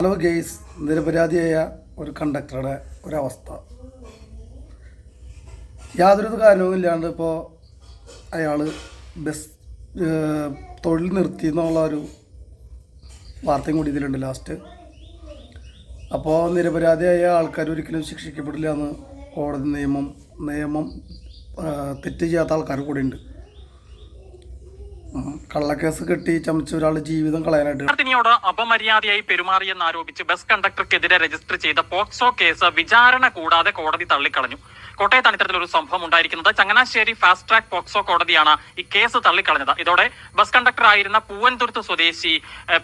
Hello guys, നിരപരാധിയായ ഒരു കണ്ടക്ടറുടെ ഒരവസ്ഥ. യാതൊരു കാരണവും ഇല്ലാണ്ട് ഇപ്പോൾ അയാൾ ബസ് തൊഴിൽ നിർത്തി എന്നുള്ള ഒരു വാർത്തയും കൂടി ഇതിലുണ്ട് ലാസ്റ്റ്. അപ്പോൾ നിരപരാധിയായ ആൾക്കാർ ഒരിക്കലും ശിക്ഷിക്കപ്പെടില്ല എന്ന് കോടതി നിയമം തെറ്റ് ചെയ്യാത്ത ആൾക്കാർ കൂടെ ഉണ്ട്. കള്ളക്കേസ് കെട്ടി ചമച്ച ഒരാളുടെ ജീവിതം കളയാനായിട്ട് വിദ്യാർത്ഥിനിയോട് അപമര്യാദയായി പെരുമാറിയെന്നാരോപിച്ച് ബസ് കണ്ടക്ടർക്കെതിരെ രജിസ്റ്റർ ചെയ്ത പോക്സോ കേസ് വിചാരണ കൂടാതെ കോടതി തള്ളിക്കളഞ്ഞു. കോട്ടയത്താണ് ഇത്തരത്തിലൊരു സംഭവം ഉണ്ടായിരിക്കുന്നത്. ചങ്ങനാശ്ശേരി ഫാസ്റ്റ് ട്രാക്ക് പോക്സോ കോടതിയാണ് ഈ കേസ് തള്ളിക്കളഞ്ഞത്. ഇതോടെ ബസ് കണ്ടക്ടറായിരുന്ന പൂവൻതുരുത്ത് സ്വദേശി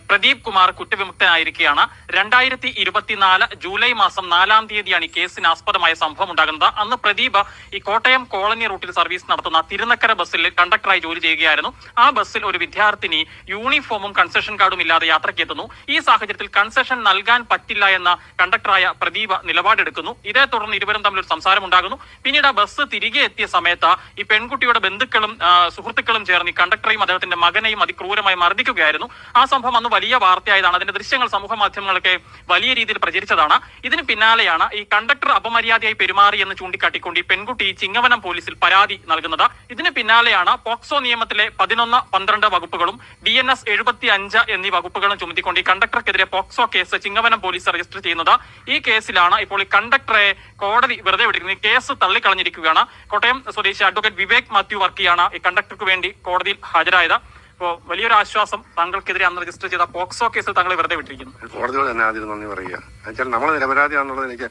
പ്രദീപ് കുമാർ കുറ്റവിമുക്തനായിരിക്കുകയാണ്. 2024 ജൂലൈ മാസം 4-ാം തീയതിയാണ് ഈ കേസിന് ആസ്പദമായ സംഭവം ഉണ്ടാകുന്നത്. അന്ന് പ്രദീപ് ഈ കോട്ടയം കോളനി റൂട്ടിൽ സർവീസ് നടത്തുന്ന തിരുനക്കര ബസ്സിൽ കണ്ടക്ടറായി ജോലി ചെയ്യുകയായിരുന്നു. ആ ബസ്സിൽ ഒരു വിദ്യാർത്ഥിനി യൂണിഫോമും കൺസെഷൻ കാർഡും ഇല്ലാതെ യാത്രയ്ക്ക് എത്തുന്നു. ഈ സാഹചര്യത്തിൽ കൺസെഷൻ നൽകാൻ പറ്റില്ല എന്ന കണ്ടക്ടറായ പ്രദീപ് നിലപാടെടുക്കുന്നു. ഇതേ തുടർന്ന് ഇരുവരും തമ്മിൽ ഒരു സംസാരം ഉണ്ടാകുന്നു. പിന്നീട് ആ ബസ് തിരികെ എത്തിയ സമയത്ത് ഈ പെൺകുട്ടിയുടെ ബന്ധുക്കളും സുഹൃത്തുക്കളും ചേർന്ന് ഈ കണ്ടക്ടറെയും അദ്ദേഹത്തിന്റെ മകനെയും അതിക്രൂരമായി മർദ്ദിക്കുകയായിരുന്നു. ആ സംഭവം അന്ന് വലിയ വാർത്തയായതാണ്. അതിന്റെ ദൃശ്യങ്ങൾ സമൂഹ മാധ്യമങ്ങളൊക്കെ വലിയ രീതിയിൽ പ്രചരിച്ചതാണ്. ഇതിന് പിന്നാലെയാണ് ഈ കണ്ടക്ടർ അപമര്യാദയായി പെരുമാറി എന്ന് ചൂണ്ടിക്കാട്ടിക്കൊണ്ട് ഈ പെൺകുട്ടി ചിങ്ങവനം പോലീസിൽ പരാതി നൽകുന്നത്. ഇതിന് പിന്നാലെയാണ് പോക്സോ നിയമത്തിലെ 11, 12 വകുപ്പുകളും DNS 75 എന്നീ വകുപ്പുകളും ചുമത്തിക്കൊണ്ട് ഈ കണ്ടക്ടർക്കെതിരെ POCSO case Chingavanam police register ചെയ്യുന്നത്. ഈ കേസിലാണ് ഇപ്പോൾ ഈ കണ്ടക്ടറെ കോടതി വെറുതെ വിട്ടിരിക്കുന്നത്. ഈ കേസ് തള്ളിക്കളഞ്ഞിരിക്കുകയാണ്. കോട്ടയം സ്വദേശി അഡ്വക്കേറ്റ് വിവേക് മാത്യു വർക്കിയാണ് ഈ കണ്ടക്ടർക്ക് വേണ്ടി കോടതിയിൽ ഹാജരായത്. ഇപ്പോൾ വലിയൊരു ആശ്വാസം. താങ്കൾക്കെതിരെ അന്ന് രജിസ്റ്റർ ചെയ്ത പോക്സോ കേസിൽ താങ്കൾ വെറുതെ വിട്ടിരിക്കുന്നു. കോടതിയോട് തന്നെ ആദ്യം നന്ദി പറയുക. എന്നുവെച്ചാൽ നമ്മൾ നിരപരാധിയാണെന്നുള്ളത് എനിക്ക്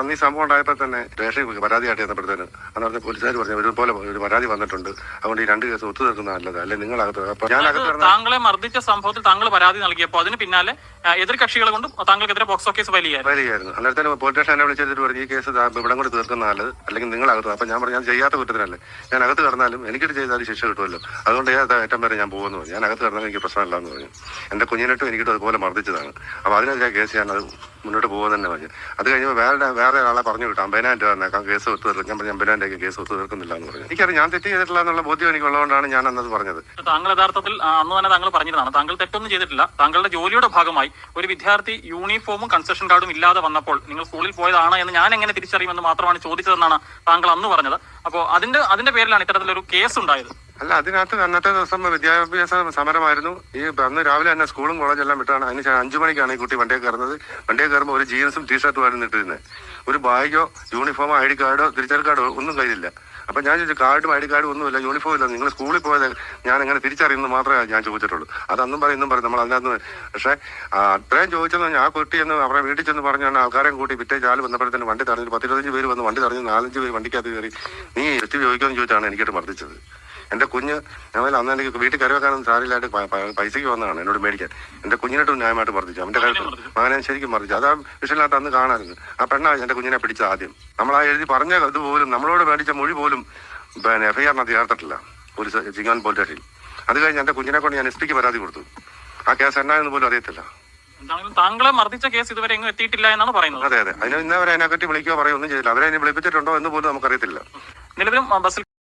അന്ന് ഈ സംഭവം ഉണ്ടായപ്പോൾ തന്നെ സ്റ്റേഷനിൽ പരാതിയായിട്ട് ചെന്നപ്പോഴത്തേന് അന്നത്തെ പോലീസുകാർ പറഞ്ഞു ഒരുപോലെ ഒരു പരാതി വന്നിട്ടുണ്ട്, അതുകൊണ്ട് ഈ 2 കേസ് ഒത്തുതീർക്കുന്നത് നല്ലത്, അല്ലെ നിങ്ങളകത്ത്. അപ്പോൾ ഞാൻ താങ്കളെ മർദ്ദിച്ച സംഭവത്തിൽ താങ്കൾ പരാതി നൽകിയപ്പോൾ അതിന് പിന്നാലെ എതിർ കക്ഷികൾ കൊണ്ടും താങ്കൾക്കെതിരെ പോക്സോ കേസ് വലിയായിരുന്നു. അന്നേരത്തേന് പോലീസ് സ്റ്റേഷൻ എന്നെ വിളിച്ചിട്ട് പറഞ്ഞു ഈ കേസ് ഇവിടെ കൂടി തീർക്കുന്ന നല്ലത്, അല്ലെങ്കിൽ നിങ്ങളകത്ത്. അപ്പം ഞാൻ പറഞ്ഞു ഞാൻ ചെയ്യാത്ത കുറ്റത്തിനല്ലേ, ഞാൻ അകത്ത് കിടന്നാലും എനിക്കിട്ട് ചെയ്താൽ ശിക്ഷ കിട്ടുമല്ലോ, അതുകൊണ്ട് ഏറ്റവും വരെ ഞാൻ പോകുന്നു. ഞാൻ അകത്ത് കിടന്നാൽ എനിക്ക് പ്രശ്നമില്ല എന്ന് പറഞ്ഞു. എൻ്റെ കുഞ്ഞിനിട്ടും എനിക്കിട്ടും അതുപോലെ മർദ്ദിച്ചതാണ്. അപ്പോൾ അതിനെതിരെ കേസ് ഞാൻ അത് മുന്നോട്ട് പോകുമെന്ന് തന്നെ പറഞ്ഞു. അത് കഴിഞ്ഞപ്പോൾ വേറെ ഒരാളെ പറഞ്ഞു വിട്ടു 50,000 രൂപ തന്നേക്കാം, കേസ് ഒത്തു തീർക്കും. ഞാൻ പറഞ്ഞു 50,000 കേസ് ഒത്തു തീർക്കുന്നില്ല എന്ന് പറഞ്ഞു. എനിക്കറിയാം ഞാൻ തെറ്റ് ചെയ്തിട്ടില്ല എന്നുള്ള ബോധ്യം എനിക്കുള്ളതുകൊണ്ടാണ് ഞാൻ അന്നത് പറഞ്ഞത്. താങ്കൾ യഥാർത്ഥത്തിൽ അന്ന് തന്നെ താങ്കൾ പറഞ്ഞതാണ് താങ്കൾ തെറ്റൊന്നും ചെയ്തിട്ടില്ല. താങ്കളുടെ ജോലിയുടെ ഭാഗമായി ഒരു വിദ്യാർത്ഥി യൂണിഫോമും കൺസെഷൻ കാർഡും ഇല്ലാതെ വന്നപ്പോൾ നിങ്ങൾ സ്കൂളിൽ പോയതാണ് എന്ന് ഞാൻ എങ്ങനെ തിരിച്ചറിയുമെന്ന് മാത്രമാണ് ചോദിച്ചതെന്നാണ് താങ്കൾ അന്ന് പറഞ്ഞത്. അപ്പോൾ അതിന്റെ പേരിലാണ് ഇത്തരത്തിലൊരു കേസ് ഉണ്ടായത്. അല്ല, അതിനകത്ത് അന്നത്തെ ദിവസം വിദ്യാഭ്യാസ സമരമായിരുന്നു. ഈ അന്ന് രാവിലെ തന്നെ സ്കൂളും കോളേജും എല്ലാം വിട്ടാണ്. അതിന് 5 മണിക്കാണ് ഈ കുട്ടി വണ്ടിയെ കയറുന്നത്. വണ്ടിയെ കയറുമ്പോൾ ഒരു ജീൻസും ടീഷർട്ടും ആയിരുന്നു ഇട്ടിരുന്നത്. ഒരു ബാഗോ യൂണിഫോമോ ID കാർഡോ തിരിച്ചറിയൽ കാർഡോ ഒന്നും കയ്യിലില്ല. അപ്പം ഞാൻ ചോദിച്ചു കാർഡും ID കാർഡും ഒന്നുമില്ല, യൂണിഫോം ഇല്ല, നിങ്ങൾ സ്കൂളിൽ പോയത് ഞാൻ എങ്ങനെ തിരിച്ചറിയുന്നത് മാത്രമേ ഞാൻ ചോദിച്ചിട്ടുള്ളൂ. അത് അന്നും പറയും ഇന്നും പറയും നമ്മൾ അതിനകത്ത്. പക്ഷേ അത്രയും ചോദിച്ചെന്ന് ഞാൻ കുട്ടി എന്ന് അവരുടെ വീട്ടിൽ ചെന്ന് പറഞ്ഞാണ് ആൾക്കാരെയും കൂട്ടി പിറ്റേ ചാല് വന്നപ്പോഴത്തേന് വണ്ടി തടഞ്ഞു 10-25 പേര് വന്ന് വണ്ടി തടഞ്ഞു. 4-5 പേര് വണ്ടിക്കകത്ത് കയറി നീ എത്തി ചോദിക്കുമെന്ന് ചോദിച്ചാണ് എനിക്കിട്ട് മർദ്ദിച്ചത്. എൻ്റെ കുഞ്ഞ് ഞങ്ങൾ അന്ന് എനിക്ക് വീട്ടിൽ കറി വെക്കാനും സാരിയിലായിട്ട് പൈസയ്ക്ക് വന്നതാണ് എന്നോട് മേടിക്കാൻ. എൻ്റെ കുഞ്ഞിനിട്ടും ന്യായമായിട്ട് മർദ്ദിച്ചു. അവൻ്റെ കാര്യത്തിൽ മകനെ ശരിക്കും മർദ്ദിച്ചു. അത് ആ വിഷയത്തിനകത്ത് അന്ന് കാണാറുണ്ട്. ആ പെണ്ണാണ് എൻ്റെ കുഞ്ഞിനെ പിടിച്ചത് ആദ്യം. നമ്മൾ ആ എഴുതി പറഞ്ഞ ഇതുപോലും നമ്മളോട് മേടിച്ച മൊഴി പോലും FIR-നകത്ത് ചേർത്തിട്ടില്ല പോലീസ് ചിങ്ങവനം പോലീസ് സ്റ്റേഷനിൽ. അത് കഴിഞ്ഞ് എൻ്റെ കുഞ്ഞിനെ കൊണ്ട് ഞാൻ SP ക്ക് പരാതി കൊടുത്തു. ആ കേസ് എന്നായെന്ന് പോലും അറിയത്തില്ല. താങ്കളെ മർദ്ദിച്ച കേസ് ഇതുവരെ എങ്ങും എത്തിയിട്ടില്ല എന്നാണ് പറയുന്നത്. അതെ, അതിന് ഇന്നവരെ അതിനെപ്പറ്റി വിളിക്കുകയോ പറയുകയോ ഒന്നും ചെയ്തില്ല. അവരെ വിളിപ്പിച്ചിട്ടുണ്ടോ എന്ന് പോലും നമുക്കറിയത്തില്ല. നിലവിലും ബസ്സിൽ